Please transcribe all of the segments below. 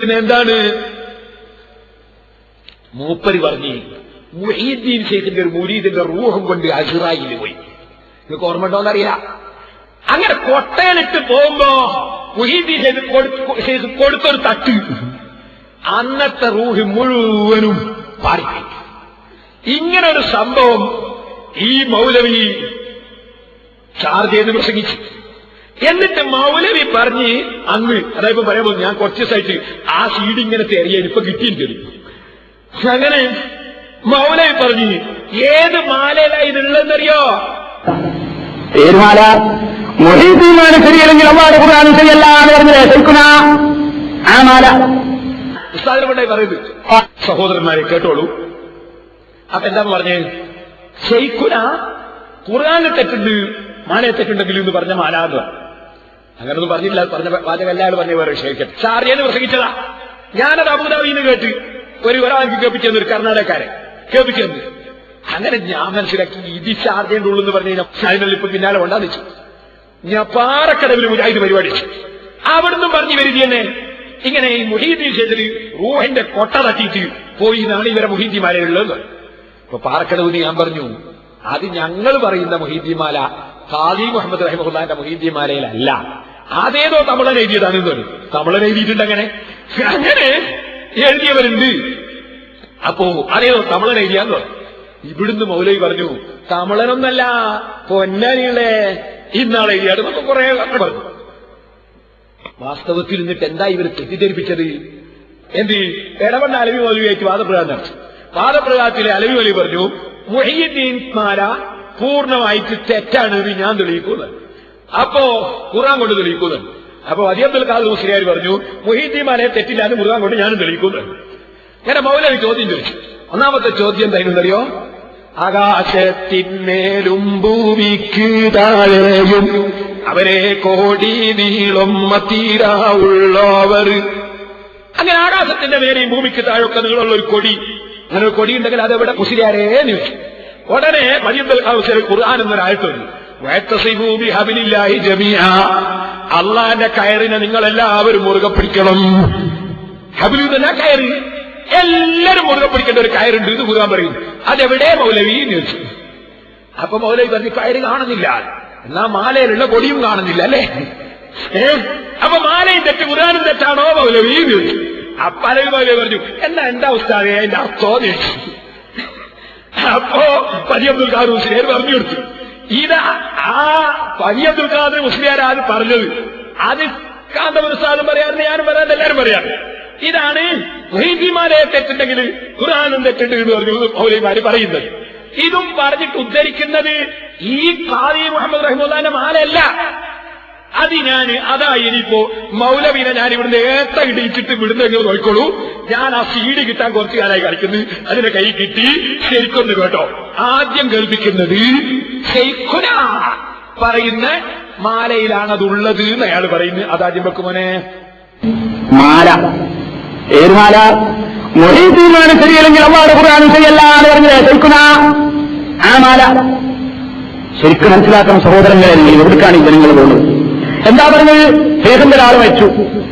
എന്താണ് മൂപ്പര് പറഞ്ഞു? മുഹീദ്ദീൻ ശൈഖിന്റെ ഒരു മുരീദിന്റെ റൂഹും കൊണ്ട് അസ്റായിൽ പോയി. നിങ്ങൾക്ക് ഓർമ്മ ഉണ്ടോന്നറിയില്ല. അങ്ങനെ കൊട്ടയിലിട്ട് പോകുമ്പോ മുഹീദ്ദീൻ ശൈഖ് കൊടുത്തൊരു തട്ട് അന്നത്തെ റൂഹ് മുഴുവനും പാടിപ്പോയി. ഇങ്ങനെ ഒരു സംഭവം ഈ മൗലവി ചാർജ് ചെയ്ത് പ്രസംഗിച്ചു. എന്നിട്ട് മൗലവി പറഞ്ഞ് അങ്ങ് അതായത് പറയുമ്പോൾ ഞാൻ കുറച്ച് ദിവസമായിട്ട് ആ സീഡ് ഇങ്ങനെ തെറിയാൻ ഇപ്പൊ കിട്ടിയിരിക്കുന്നു. അങ്ങനെ മൗലവി പറഞ്ഞു ഏത് മാലയിലാ ഇതുള്ളതെന്നറിയോ? ഏതുമാല? മുഹീദ്ദീനാണ് ശരിയല്ലെങ്കിൽ അള്ളാഹുവിന്റെ ഖുർആൻ ശരിയല്ല എന്ന് പറഞ്ഞില്ലേ ശരിക്കുന്ന ആ മാല ഉസ്താദിനെക്കൊണ്ടായി പറയുന്നത്. സഹോദരന്മാരെ കേട്ടോളൂ. അപ്പൊ എന്താന്ന് പറഞ്ഞേ? ശൈഖുന ഖുർആനിൽ തെറ്റുണ്ട്, മാലയെ തെറ്റുണ്ടെങ്കിലും എന്ന് പറഞ്ഞ മാല എന്ന് പറഞ്ഞു. അങ്ങനൊന്നും പറഞ്ഞില്ല. പറഞ്ഞ വാചകം എല്ലാവരും പറഞ്ഞ വേറെ വിഷയിക്കട്ടെ. ഷാർജയെന്ന് പ്രസംഗിച്ചതാ. ഞാനത് അബുദാബിന്ന് കേട്ട് ഒരാൾക്ക് കേൾപ്പിച്ചെന്ന്, ഒരു കർണാടകക്കാരെ കേൾപ്പിച്ചെന്ന്. അങ്ങനെ ഞാൻ മനസ്സിലാക്കി ഇത് ഷാർജയുടെ ഉള്ളെന്ന് പറഞ്ഞു കഴിഞ്ഞാൽ അതിനുള്ള ഇപ്പൊ പിന്നാലെ കൊണ്ടാന്ന് വെച്ചു. ഞാൻ പാറക്കടവിൽ മുജാഹിദ് പരിപാടി അവിടുന്ന് പറഞ്ഞു വരിക തന്നെ ഇങ്ങനെ ഈ മുഹീദ്ദീൻ ശൈഖിന് റൂഹിന്റെ കൊട്ട തട്ടിയിട്ട് പോയി എന്നാണ് ഇവരെ മുഹീദ്ദീന്മാരുള്ളത്. ഇപ്പൊ പാറക്കടവിന് ഞാൻ പറഞ്ഞു അത് ഞങ്ങൾ പറയുന്ന മുഹീദ്ദീന്മാല ഖാദി മുഹമ്മദ് റഹിമഹുല്ലാന്റെ മുഹീദ്ദീന്മാലയിലല്ല, അതേതോ തമിഴൻ എഴുതിയതാണെന്ന് പറഞ്ഞു. തമിഴൻ എഴുതിയിട്ടുണ്ട്. അങ്ങനെ എഴുതിയവരുണ്ട്. അപ്പോ അതേതോ തമിഴൻ എഴുതിയാന്ന് പറഞ്ഞു. ഇവിടുന്ന് മൗലവി പറഞ്ഞു തമിഴനൊന്നല്ല പൊന്നാനികളെ ഇന്നാളെ എഴുതിയാണ് നമുക്ക് കുറെ പറഞ്ഞു. വാസ്തവത്തിൽ നിന്നിട്ട് എന്താ ഇവർ തെറ്റിദ്ധരിപ്പിച്ചത്? എന്ത് ഇടവണ്ണ അലവി മൗലവിയായിട്ട് വാദപ്രകാരം നടത്തി. വാദപ്രകാരത്തിലെ അലവി മൗലവി പറഞ്ഞു മുഹീദ്ദീൻ മാല പൂർണ്ണമായിട്ട് തെറ്റാണ് ഞാൻ തെളിയിക്കുന്നത്. അപ്പോ ഖുർആൻ കൊണ്ട് തെളിയിക്കുന്നത്. അപ്പൊ വലിയ അബ്ദുൽ ഖാദർ മുസ്ലിയാർ പറഞ്ഞു മുഹീദ്ദീൻ മാലയെ തെറ്റില്ലാന്ന് ഖുർആൻ കൊണ്ട് ഞാനും തെളിയിക്കുന്നത്. അങ്ങനെ മൗലവി ചോദ്യം ചോദിച്ചു. ഒന്നാമത്തെ ചോദ്യം എന്തായിരുന്നറിയോ? ആകാശത്തിന്മേലും ഭൂമിക്ക് താഴെയും അവരെ കോടി നീളം തീരാവുള്ളവർ. അങ്ങനെ ആകാശത്തിന്റെ മേലെയും ഭൂമിക്ക് താഴെയൊക്കെ നീളമുള്ള ഒരു കൊടി, അങ്ങനെ ഒരു കൊടി ഉണ്ടെങ്കിൽ അതെവിടെ മുസ്ലിയാരേന്ന് ചോദിച്ചു. ഉടനെ മജിദുൽ ഖൗസൽ ഖുർആൻ എന്നൊരായത്തുണ്ട്. വയത്തസിബൂ ബിഹബിലില്ലാഹി ജമീഅ, അള്ളാന്റെ കയറിനെ നിങ്ങൾ എല്ലാവരും മുറുകെ പിടിക്കണം. ഹബിലു എന്നല്ല കയറ്, എല്ലാവരും മുറുകെ പിടിക്കേണ്ട ഒരു കയറുണ്ട് എന്ന് ഖുർആൻ പറയുന്നു. അതെവിടെ മൗലവി എന്ന് ചോദിച്ചു. അപ്പൊ മൗലവി പറഞ്ഞു കയറ് കാണുന്നില്ല, എന്നാ മാലയിലുള്ള കൊടിയും കാണുന്നില്ല അല്ലേ? അപ്പൊ മാലയും തെറ്റ് ഖുർആനും തെറ്റാണോ മൗലവി എന്ന് ചോദിച്ചു. അപ്പൊ അലവി മൗലവി പറഞ്ഞു എന്നാ എന്താ ഉസ്താദേ അതിന്റെ അർത്ഥം ചോദിച്ചു. അപ്പോ വലിയ അബ്ദുൽ ഖാദർ മുസ്ലിയാർ പറഞ്ഞു കൊടുത്തു. ഇത് ആ വലിയ അബ്ദുൽ ഖാദർ മുസ്ലിയാർ അത് പറഞ്ഞത് അത് കാന്തപുര ഉസ്താദും പറയാറുണ്ട്, ഞാനും പറയാറുണ്ട്, എല്ലാവരും പറയാറ്. ഇതാണ് മുഹീദ്ദീന്മാരെ തെറ്റുണ്ടെങ്കിൽ ഖുർആനും തെറ്റുണ്ട് എന്ന് പറഞ്ഞു മൗലവിമാര് പറയുന്നത്. ഇതും പറഞ്ഞിട്ട് ഉദ്ധരിക്കുന്നത് ഈ ഖാദി മുഹമ്മദ് റഹിമഹുല്ലാന്റെ മാലയല്ല. അതാ ഇനിയിപ്പോ മൗലവിനെ ഞാൻ ഇവിടുന്ന് ഏത്ത ഇടിച്ചിട്ട് വിടുന്ന നോക്കിക്കോളൂ. ഞാൻ ആ സീഡ് കിട്ടാൻ കുറച്ചു കാലമായി കളിക്കുന്നു, അതിന്റെ കൈ കിട്ടി ശരിക്കൊന്ന് കേട്ടോ. ആദ്യം കേൾപ്പിക്കുന്നത് ശൈഖുന പറയുന്ന മാലയിലാണ് അതുള്ളത് എന്ന് അയാൾ പറയുന്നത്. അതാദ്യം വെക്കുമോനെ. മാല ഏത് മാല? മുഹീദ്ദീനാണ് ശരിയല്ലെങ്കിൽ അള്ളാഹുവിന്റെ ഖുർആൻ ശരിയല്ല എന്ന് പറഞ്ഞില്ലേ ശരിക്കുന്ന ആ മാല. ശരിക്കും മനസ്സിലാക്കണം സഹോദരങ്ങളെ, എവിടേക്കാണ് ഈ ജനങ്ങൾ പോകുന്നത്? എന്താ പറഞ്ഞത്? ശേഖന്റെ ഒരാൾ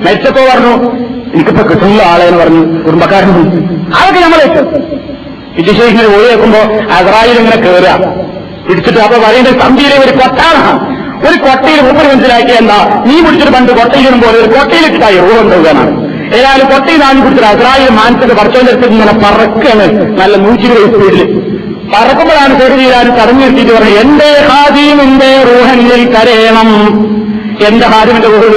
മരിച്ചപ്പോ പറഞ്ഞു എനിക്കിപ്പോ കിട്ടുന്ന ആളെന്ന് പറഞ്ഞു കുടുംബക്കാരൻ. അതൊക്കെ നമ്മൾ വിദ്യശേഖരനെ ഓടി വെക്കുമ്പോ അസ്രായേൽ ഇങ്ങനെ കയറുക പിടിച്ചിട്ട് അപ്പൊ പറയുന്നത് തമ്പിയിലെ ഒരു കൊട്ടാണ്. ഒരു കൊട്ടയിൽ മൂപ്പര് മനസ്സിലാക്കിയ എന്താ നീ പിടിച്ചിട്ട് പണ്ട് കൊട്ടയിലും പോലെ ഒരു കൊട്ടയിലിട്ടായി റൂഹുണ്ടാവുകയാണ്. ഏതായാലും കൊട്ടയിൽ ആഞ്ഞു പിടിച്ചിട്ട് അസ്രായേൽ മാനസിക പറച്ചോന്റെ ഇങ്ങനെ പറക്കാണ് നല്ല 120 സ്പീഡിൽ പറക്കുമ്പോഴാണ് ശരീരാൻ തടഞ്ഞു നിർത്തിയിട്ട് പറഞ്ഞു എന്റെ ഹാദിയും എന്റെ റൂഹനിൽ കരയണം, എന്റെ ഹാദിമിന്റെ റൂഹ.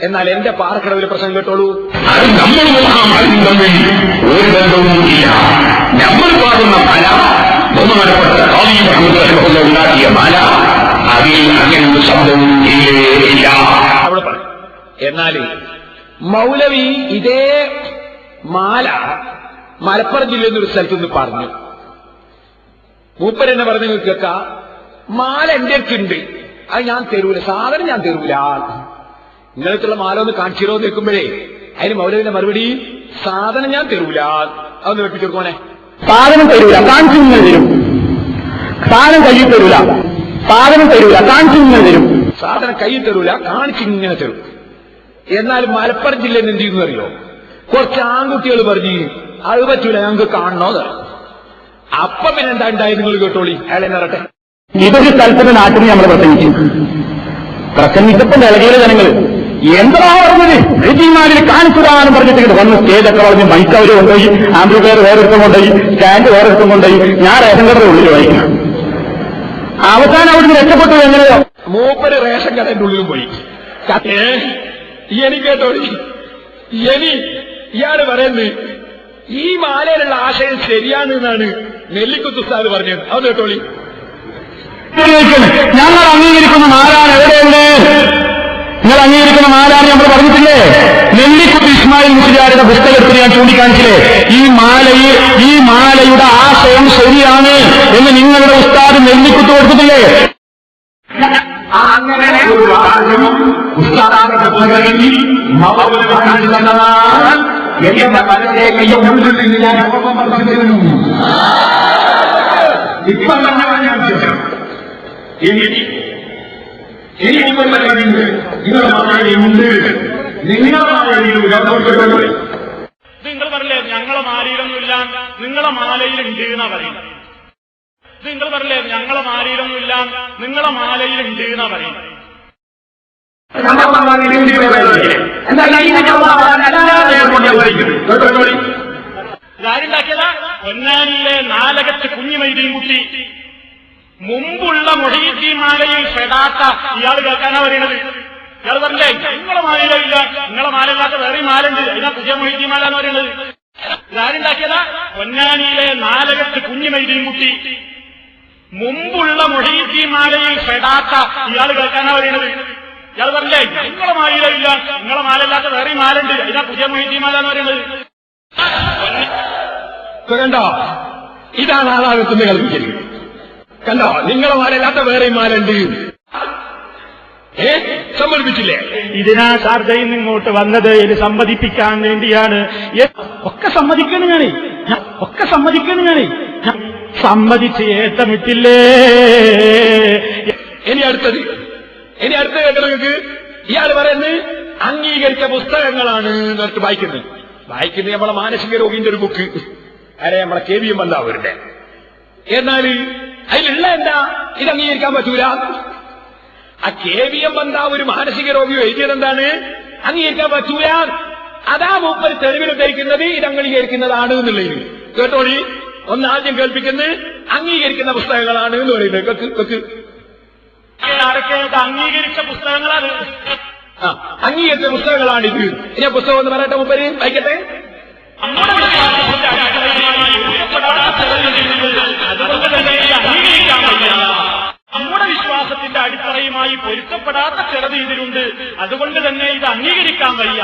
എന്നാൽ എന്റെ പാറക്കടവിലെ പ്രശ്നം കേട്ടോളൂ. അത് നമ്മളും തമ്മിൽ ഒരു ബന്ധവുമില്ല. നമ്മൾ പാടുന്ന മാല ബഹുമാനപ്പെട്ട ഖാദി മുഹമ്മദ് റഹിമഹുല്ല ഉണ്ടാക്കിയ മാല, അതിൽ അങ്ങനെ ഒരു ശബ്ദവും ഇല്ല. അവിടെ പറഞ്ഞു. എന്നാൽ മൗലവി ഇതേ മാല മലപ്പുറം ജില്ലയിൽ നിന്നൊരു സ്ഥലത്ത് നിന്ന് പറഞ്ഞു. മൂപ്പരെന്നെ പറഞ്ഞു കേൾക്ക മാല എന്റെ അടുത്തുണ്ട്, അത് ഞാൻ തരൂല, സാധനം ഞാൻ തരൂല. നിങ്ങൾക്കുള്ള മാല ഒന്ന് കാണിച്ചിരോ നിൽക്കുമ്പോഴേ അതിന് മൗലവിന്റെ മറുപടി സാധനം ഞാൻ തരൂല. അതൊന്ന് വെപ്പിച്ചെടുക്കോനെ. സാധനം തരൂല, കാണിച്ചു നിങ്ങൾ തരും. സാധനം കയ്യിൽ തരൂല, സാധനം തരൂല, കാണിച്ചു നിങ്ങൾ തരും. സാധനം കയ്യിൽ തരൂല, കാണിച്ചിങ്ങനെ തരും. എന്നാൽ മലപ്പുറം ജില്ലയിൽ എന്ത് ചെയ്യുന്നു അറിയോ? കുറച്ച് ആൺകുട്ടികൾ പറഞ്ഞു അത് പറ്റൂല, ഞങ്ങൾക്ക് കാണണോന്ന്. അപ്പൊ പിന്നെ എന്താ ഉണ്ടായത് നിങ്ങൾ കേട്ടോളി. അയാളെ പറട്ടെ. ഇതൊരു സ്ഥലത്തിന്റെ നാട്ടിൽ നമ്മൾ പ്രസംഗിച്ചപ്പോ നിലകയിലെ ജനങ്ങൾ എന്താ പറഞ്ഞത് റെജിമാരിൽ കാണിച്ചതാണെന്ന് പറഞ്ഞിട്ട് വന്ന് സ്റ്റേജൊക്കെ പറഞ്ഞ് മൈക്ക് അവർ കൊണ്ടുപോയി, ആംബ്ലിഫയർ വേറൊരുത്തം കൊണ്ടുപോയി, സ്റ്റാൻഡ് വേറൊരുത്തം കൊണ്ടുപോയി. ഞാൻ റേഷൻ കടയുടെ ഉള്ളിൽ വായിക്കണം. അവസാനം അവിടുന്ന് രക്ഷപ്പെട്ടത് എങ്ങനെയോ? മൂപ്പര് റേഷൻ കടയുടെ ഉള്ളിൽ പോയി. എനിക്ക് കേട്ടോളി, ഇയാള് പറയുന്നത് ഈ മാലയിലുള്ള ആശയം ശരിയാണ് എന്നാണ് നെല്ലിക്കുത്ത് ഉസ്താദ് പറഞ്ഞത്. അത് കേട്ടോളി. ഞങ്ങൾ അംഗീകരിക്കുന്ന മാലാണ് എവിടെയുണ്ട്? നിങ്ങൾ അംഗീകരിക്കുന്ന മാലാണ് നമ്മൾ പറഞ്ഞിട്ടില്ലേ? നെല്ലിക്കുത്ത് ഇസ്മായിൽ മുസ്ലിയാരുടെ പുസ്തകത്തിൽ ഞാൻ ചൂണ്ടിക്കാണിച്ചില്ലേ? ഈ മാലയുടെ ആശയം ശരിയാണ് എന്ന് നിങ്ങളുടെ ഉസ്താദ് നെല്ലിക്കുത്ത് കൊടുത്തിട്ടില്ലേ? അങ്ങനെ ഒരു ആശയം ഉസ്താദിന്റെ പുസ്തകത്തിൽ എന്റെ മനസ്സിലേക്ക് ഞാൻ പറഞ്ഞിരുന്നു. ഇപ്പൊ ഇനി നിങ്ങളുടെ കഴിയുണ്ട്, നിങ്ങളുടെ മാലയുണ്ട്, നിങ്ങളുടെ മാലയിൽ നിങ്ങൾ പറഞ്ഞില്ലേ ഞങ്ങളെ മാലയിലൊന്നുമില്ല, നിങ്ങളെ മാലയിലുണ്ട് എന്നാ പറയുന്നത്. നിങ്ങൾ പറഞ്ഞില്ലേ ഞങ്ങളെ മാലയിലൊന്നുമില്ല, നിങ്ങളെ മാലയിലുണ്ട് എന്നാ പറയുന്നത്. ആരുണ്ടാക്കിയതാ? പൊന്നാനിയിലെ നാലകത്ത് കുഞ്ഞുമൈദീൻ കുട്ടി മുമ്പുള്ള മൊഹീദ്ദീൻ മാലയിൽ പെടാത്ത ഇയാൾ കേൾക്കാനാ പറയുന്നത്. ഇയാൾ പറഞ്ഞേ നിങ്ങളെ മാലയിലില്ല, നിങ്ങളെ മാലയില്ലാത്ത വേറെ മാലുണ്ട്, അതിനാ പുതിയ മൊഹീദ്ദീൻ മാല എന്ന് പറയുന്നത്. ഇതാരുണ്ടാക്കിയതാ? പൊന്നാനിയിലെ നാലകത്ത് കുഞ്ഞുമൈദീൻ കുട്ടി മുമ്പുള്ള മൊഹീദ്ദീൻ മാലയിൽ പെടാത്ത ഇയാൾ കേൾക്കാനാ പറയുന്നത്. ഇയാൾ പറഞ്ഞേ നിങ്ങളെ മാലയിലില്ല, നിങ്ങളെ മാലയില്ലാത്ത വേറെ മാലുണ്ട്, അതിനാ പുതിയ മൊഹീദ്ദീൻ മാല എന്ന് പറയുന്നത്. കണ്ടോ, ഇതാണ് ആളാകത്തുന്ന കളിപ്പിക്കല്. കണ്ടോ, നിങ്ങളെ മാലല്ലാത്ത വേറെ മാലുണ്ട്. സമ്മതിപ്പിച്ചില്ലേ? ഇതിനാ ഷാർജയിൽ നിന്ന് ഇങ്ങോട്ട് വന്നത് ഇത് സമ്മതിപ്പിക്കാൻ വേണ്ടിയാണ്. ഒക്കെ സമ്മതിക്കണം ഞാനേ സമ്മതിച്ച് ഏത്തമിട്ടില്ലേ. ഇനി അടുത്തത് കേട്ടോ നിങ്ങൾക്ക്. ഇയാൾ പറയുന്നത് അംഗീകരിച്ച പുസ്തകങ്ങളാണ് എന്നിട്ട് വായിക്കുന്നത് നമ്മളെ മാനസിക രോഗിന്റെ ഒരു ബുക്ക്. നമ്മളെ KVM ബന്ധാവൂരിന്റെ. എന്നാൽ അതിലുള്ള എന്താ? ഇത് അംഗീകരിക്കാൻ പറ്റൂല. ആ KVM ബന്ധാവൂര് മാനസിക രോഗിയോ എഴുതിയത് എന്താണ്? അംഗീകരിക്കാൻ പറ്റൂല. അതാ മൂപ്പര് തെളിവിൽ ധരിക്കുന്നത് ഇത് അംഗീകരിക്കുന്നതാണ് എന്നുള്ളത്. കേട്ടോളി. ഒന്ന് ആദ്യം കേൾപ്പിക്കുന്നത് അംഗീകരിക്കുന്ന പുസ്തകങ്ങളാണ് എന്ന് പറയുന്നത്. അംഗീകരിച്ച പുസ്തകങ്ങളാണ്. അംഗീകരിച്ച പുസ്തകങ്ങളാണിത്. ഇനി പുസ്തകം ഒന്ന് പറയട്ടെ, മൂപ്പര് വായിക്കട്ടെ. നമ്മുടെ വിശ്വാസത്തിന്റെ അടിത്തറയുമായി പൊരുത്തപ്പെടാത്ത ചിലത് ഇതിലുണ്ട്, അതുകൊണ്ട് തന്നെ ഇത് അംഗീകരിക്കാൻ വയ്യ.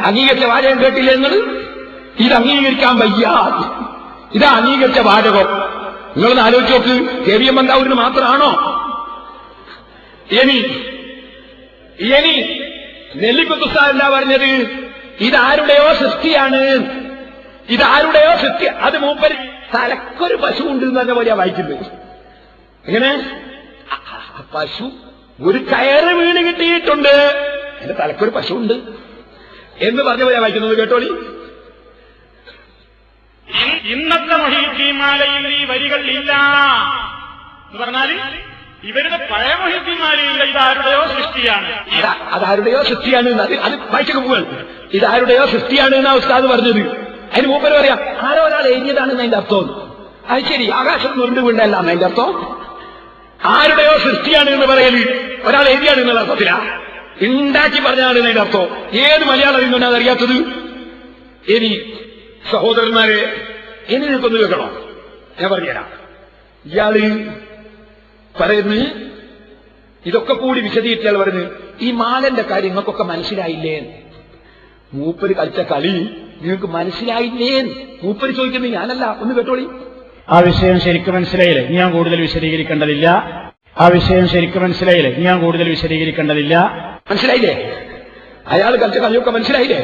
അംഗീകരിച്ച വാചകം കേട്ടില്ല എന്നത്? ഇത് അംഗീകരിക്കാൻ വയ്യ. ഇതാ അംഗീകരിച്ച വാചകം. നിങ്ങളൊന്ന് ആലോചിച്ച് നോക്ക്. KVM ബന്ധാവൂരിന് മാത്രമാണോ? ഇനി നെല്ലിക്കുത്ത് ഉസ്താദ് എന്താ പറഞ്ഞത്? ഇതാരുടെയോ സൃഷ്ടിയാണ്, ഇതാരുടെയോ സൃഷ്ടി. അത് മൂപ്പര് തലക്കൊരു പശു ഉണ്ട് എന്ന പോലെയാ വായിക്കുന്നത്. എങ്ങനെ? പശു ഒരു കയറ് വീണ് കിട്ടിയിട്ടുണ്ട്, എന്റെ തലക്കൊരു പശു ഉണ്ട് എന്ന് പറഞ്ഞ പോലെയാ വായിക്കുന്നത്. കേട്ടോളി. ഇന്നത്തെ മൊഹീദ്ദീൻ മാലയിൽ ഈ വരികൾ ഇല്ല എന്ന് പറഞ്ഞാൽ ഇവരുടെ പഴയ മൊഹീദ്ദീൻ മാലയില്ല. ഇതാരുടെയോ സൃഷ്ടിയാണ്. അതാരുടെയോ സൃഷ്ടിയാണ്. അത് വായിച്ചൊക്കെ പോവുക. ഇതാരുടെയോ സൃഷ്ടിയാണ് എന്നാ ഉസ്താദ് പറഞ്ഞത്. അതിന് മൂപ്പര് പറയാം ആരോ ഒരാൾ എഴുതിയതാണെന്ന് അതിന്റെ അർത്ഥം. അത് ശരി, ആകാശം നുരുണ്ട് വീണ്ടല്ല അതിന്റെ അർത്ഥം. ആരുടെയോ സൃഷ്ടിയാണ് എന്ന് പറയല് ഒരാൾ എഴുതിയാണ് എന്നുള്ള അർത്ഥത്തിലാ. ഉണ്ടാക്കി പറഞ്ഞാണ് അതിന്റെ അർത്ഥം. ഏത് മലയാളം ഇന്നാണ് അതറിയാത്തത്? ഇനി സഹോദരന്മാരെ, ഇനി നിൽക്കൊന്ന് കേൾക്കണോ? ഞാൻ പറഞ്ഞുതരാം. ഇയാള് പറയുന്നു ഇതൊക്കെ കൂടി വിശദീകരിച്ചാൽ പറഞ്ഞു ഈ മാലന്റെ കാര്യം നിങ്ങൾക്കൊക്കെ മനസ്സിലായില്ലേ? മൂപ്പര് കളിച്ച കളി നിങ്ങൾക്ക് മനസ്സിലായില്ലേ? മൂപ്പര് ചോദിക്കുന്നത് ഞാനല്ല. ഒന്ന് കേട്ടോളി. ആ വിഷയം ശരിക്കും മനസ്സിലായില്ലേ? ഞാൻ കൂടുതൽ വിശദീകരിക്കേണ്ടതില്ല. മനസ്സിലായില്ലേ? അയാൾ കളിച്ച കളിയൊക്കെ മനസ്സിലായില്ലേ?